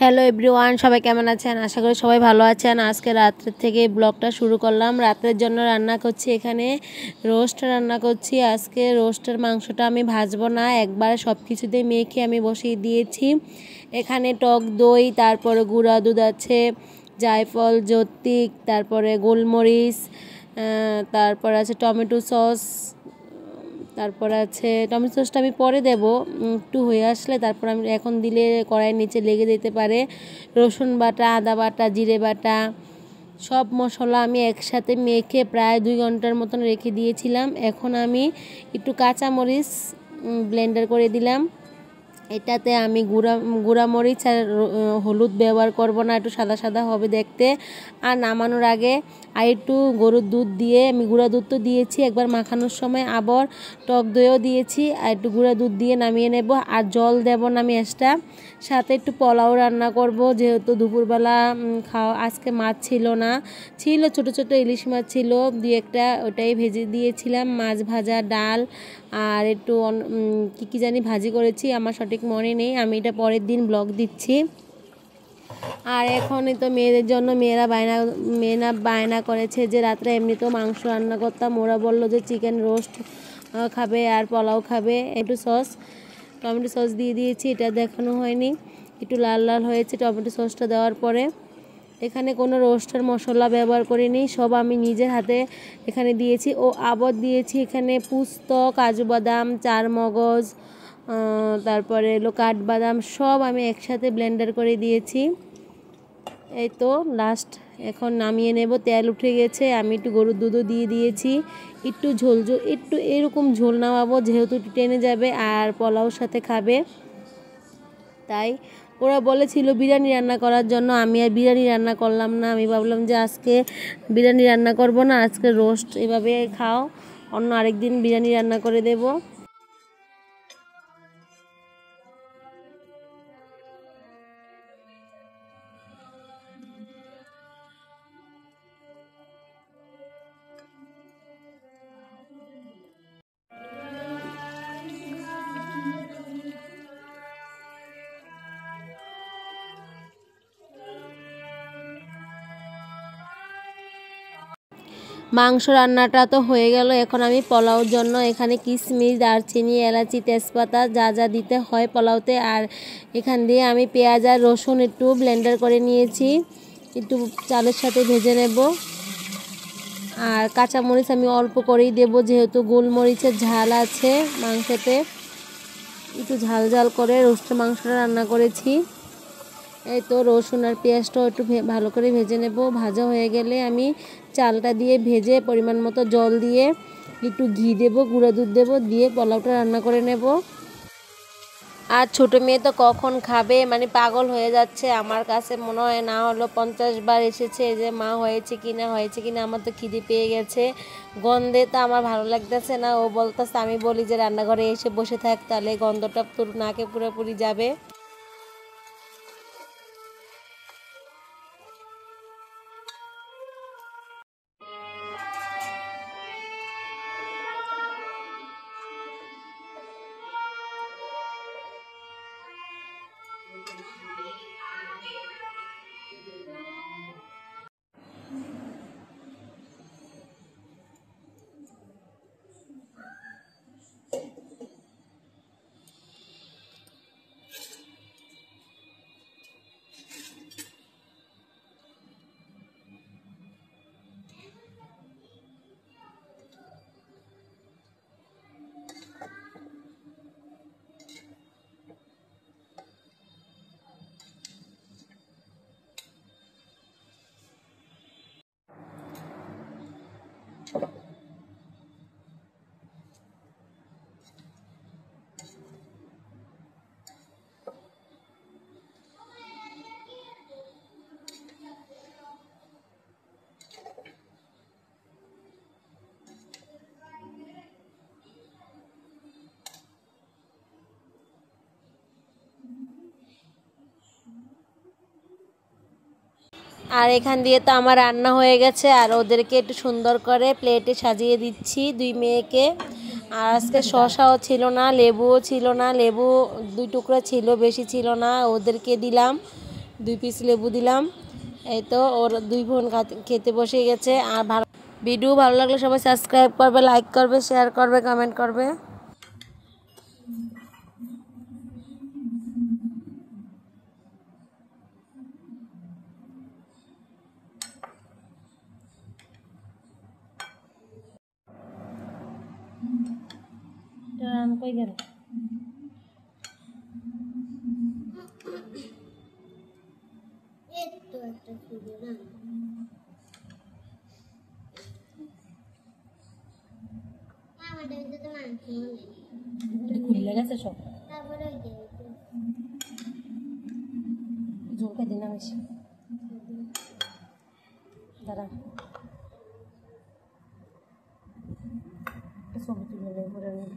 Hello everyone, সবাই কেমন আছেন? আশা করি সবাই ভালো আছেন। আজকে রাত্রে থেকে ব্লগটা শুরু করলাম। রাতের জন্য রান্না করছি, এখানে রোস্ট রান্না করছি। আজকে রোস্টের মাংসটা আমি ভাজবো না, একবারে সব কিছু দিয়ে মেখে আমি বসিয়ে দিয়েছি। এখানে টক দই, তারপরে গুঁড়া দুধ আছে, জায়ফল, জৈত্রিক, তারপরে গোলমরিচ, তারপর আছে টমেটো সস, তারপর আছে টমেটো সসটা আমি পরে দেব, একটু হয়ে আসলে তারপর আমি এখন দিলে কড়াইয়ের নিচে লেগে যেতে পারে। রসুন বাটা, আদা বাটা, জিরে বাটা, সব মশলা আমি একসাথে মেখে প্রায় 2 ঘন্টার মতন রেখে দিয়েছিলাম। এখন আমি একটু কাঁচামরিচ ব্লেন্ডার করে দিলাম। এটাতে আমি গুঁড়া মরিচ আর হলুদ ব্যবহার করব না, একটু সাদা সাদা হবে দেখতে। আর নামানোর আগে আর একটু গরুর দুধ দিয়ে, আমি গুঁড়া দুধ তো দিয়েছি একবার মাখানোর সময়, আবার টক দইও দিয়েছি, আর একটু গুঁড়া দুধ দিয়ে নামিয়ে নেব। আর জল দেব না আমি এক্সট্রা। সাথে একটু পোলাও রান্না করব, যেহেতু দুপুরবেলা আজকে মাছ ছিল না, ছিল ছোট ছোট ইলিশ মাছ ছিল 2-1টা, ওটাই ভেজে দিয়েছিলাম। মাছ ভাজা, ডাল আর একটু কী জানি ভাজি করেছি, আমার সঠিক মনে নেই, আমি এটা পরের দিন ব্লগ দিচ্ছি। আর এখনই তো মেয়েদের জন্য মেয়েরা বায়না করেছে যে রাত্রে এমনিতেও মাংস রান্না করতাম, ওরা বললো যে চিকেন রোস্ট খাবে আর পোলাও খাবে। একটু টমেটো সস দিয়ে দিয়েছি, এটা দেখানো হয়নি, একটু লাল লাল হয়েছে টমেটো সসটা দেওয়ার পরে। এখানে কোনো রোস্টের মশলা ব্যবহার করিনি, সব আমি নিজের হাতে এখানে দিয়েছি। ও আবার দিয়েছি এখানে পুস্ত, কাজু বাদাম, চারমগজ, তারপরে এলো কাঠবাদাম, সব আমি একসাথে ব্লেন্ডার করে দিয়েছি। এই তো লাস্ট, এখন নামিয়ে নেব। তেল উঠে গেছে, আমি একটু গরুর দুধও দিয়ে দিয়েছি। একটু ঝোল একটু এরকম ঝোল নামাবো, যেহেতু টেনে যাবে আর পোলাওর সাথে খাবে। তাই ওরা বলেছিল বিরিয়ানি রান্না করার জন্য, আমি আর বিরিয়ানি রান্না করলাম না। আমি ভাবলাম যে আজকে বিরিয়ানি রান্না করব না, আজকে রোস্ট এভাবে খাও, অন্য আরেকদিন বিরিয়ানি রান্না করে দেব। মাংস রান্নাটা তো হয়ে গেল, এখন আমি পোলাওর জন্য এখানে কিশমিশ, দারচিনি, এলাচি, তেজপাতা যা যা দিতে হয় পোলাওতে, আর এখান দিয়ে আমি পেঁয়াজ আর রসুন একটু ব্লেন্ডার করে নিয়েছি, একটু চালের সাথে ভেজে নেব। আর কাঁচামরিচ আমি অল্প করেই দেব, যেহেতু গোলমরিচের ঝাল আছে মাংসতে, একটু ঝাল ঝাল করে রোস্টের মাংসটা রান্না করেছি। এই তো রসুন আর পেঁয়াজটাও একটু ভালো করে ভেজে নেব। ভাজা হয়ে গেলে আমি চালটা দিয়ে ভেজে পরিমাণ মতো জল দিয়ে একটু ঘি দেব, গুঁড়া দুধ দেব, দিয়ে পোলাওটা রান্না করে নেব। আর ছোটো মেয়ে তো কখন খাবে, মানে পাগল হয়ে যাচ্ছে। আমার কাছে মনে হয় না হলো 50 বার এসেছে যে মা হয়েছে কিনা হয়েছে কিনা, আমার তো খিদে পেয়ে গেছে, গন্ধে তো আমার ভালো লাগতেছে না। ও বলতেছে, আমি বলি যে রান্নাঘরে এসে বসে থাক, তাহলে গন্ধটা তোর নাকে পুরোপুরি যাবে। আর এখান দিয়ে তো আমার রান্না হয়ে গেছে, আর ওদেরকে একটু সুন্দর করে প্লেটে সাজিয়ে দিচ্ছি 2 মেয়েকে। আর আজকে শসাও ছিল না, লেবুও ছিল না, লেবু 2 টুকরা ছিল, বেশি ছিল না, ওদেরকে দিলাম। 2 পিস লেবু দিলাম। এই তো ওর 2 বোন খেতে বসে গেছে। আর ভিডিও ভালো লাগলে সবাই সাবস্ক্রাইব করবে, লাইক করবে, শেয়ার করবে, কমেন্ট করবে। কই গেল? খুলে গেছে সব। ঝুঁকে দিলাম এসে দাঁড়া ছবি তুলে নেই করে নেই।